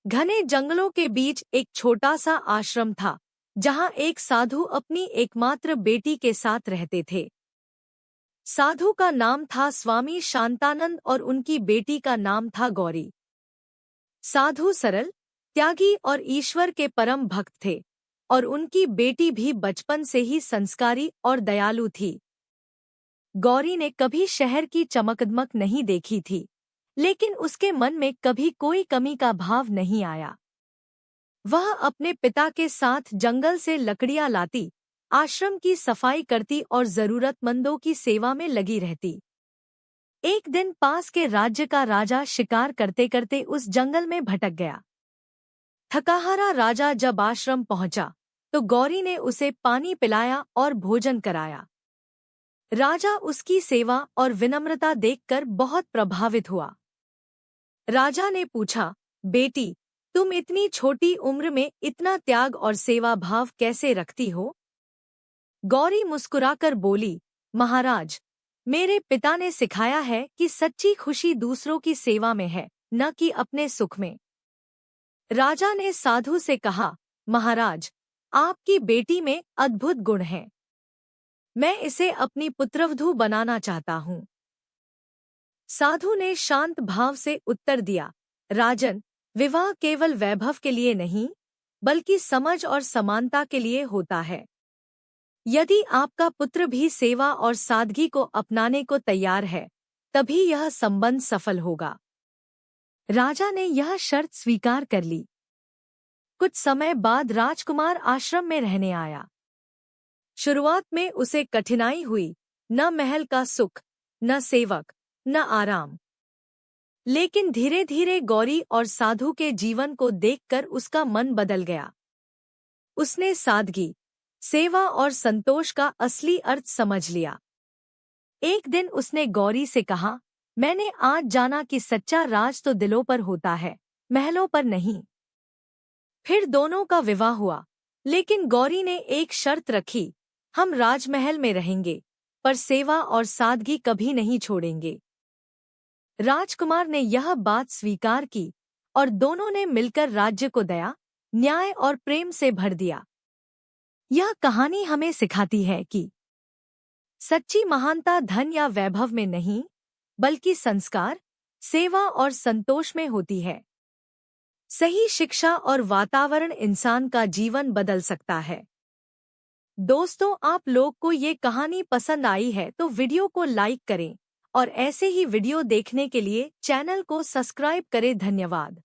घने जंगलों के बीच एक छोटा सा आश्रम था, जहां एक साधु अपनी एकमात्र बेटी के साथ रहते थे। साधु का नाम था स्वामी शांतानंद और उनकी बेटी का नाम था गौरी। साधु सरल, त्यागी और ईश्वर के परम भक्त थे, और उनकी बेटी भी बचपन से ही संस्कारी और दयालु थी। गौरी ने कभी शहर की चमकदमक नहीं देखी थी, लेकिन उसके मन में कभी कोई कमी का भाव नहीं आया। वह अपने पिता के साथ जंगल से लकड़ियां लाती, आश्रम की सफाई करती और जरूरतमंदों की सेवा में लगी रहती। एक दिन पास के राज्य का राजा शिकार करते करते उस जंगल में भटक गया। थकाहारा राजा जब आश्रम पहुंचा, तो गौरी ने उसे पानी पिलाया और भोजन कराया। राजा उसकी सेवा और विनम्रता देखकर बहुत प्रभावित हुआ। राजा ने पूछा, बेटी, तुम इतनी छोटी उम्र में इतना त्याग और सेवा भाव कैसे रखती हो? गौरी मुस्कुराकर बोली, महाराज, मेरे पिता ने सिखाया है कि सच्ची खुशी दूसरों की सेवा में है, न कि अपने सुख में। राजा ने साधु से कहा, महाराज, आपकी बेटी में अद्भुत गुण हैं। मैं इसे अपनी पुत्रवधू बनाना चाहता हूँ। साधु ने शांत भाव से उत्तर दिया, राजन, विवाह केवल वैभव के लिए नहीं, बल्कि समझ और समानता के लिए होता है। यदि आपका पुत्र भी सेवा और सादगी को अपनाने को तैयार है, तभी यह संबंध सफल होगा। राजा ने यह शर्त स्वीकार कर ली। कुछ समय बाद राजकुमार आश्रम में रहने आया। शुरुआत में उसे कठिनाई हुई, न महल का सुख, न सेवक, न आराम। लेकिन धीरे धीरे गौरी और साधु के जीवन को देखकर उसका मन बदल गया। उसने सादगी, सेवा और संतोष का असली अर्थ समझ लिया। एक दिन उसने गौरी से कहा, मैंने आज जाना कि सच्चा राज तो दिलों पर होता है, महलों पर नहीं। फिर दोनों का विवाह हुआ, लेकिन गौरी ने एक शर्त रखी, हम राजमहल में रहेंगे, पर सेवा और सादगी कभी नहीं छोड़ेंगे। राजकुमार ने यह बात स्वीकार की, और दोनों ने मिलकर राज्य को दया, न्याय और प्रेम से भर दिया। यह कहानी हमें सिखाती है कि सच्ची महानता धन या वैभव में नहीं, बल्कि संस्कार, सेवा और संतोष में होती है। सही शिक्षा और वातावरण इंसान का जीवन बदल सकता है। दोस्तों, आप लोग को ये कहानी पसंद आई है तो वीडियो को लाइक करें, और ऐसे ही वीडियो देखने के लिए चैनल को सब्सक्राइब करें। धन्यवाद।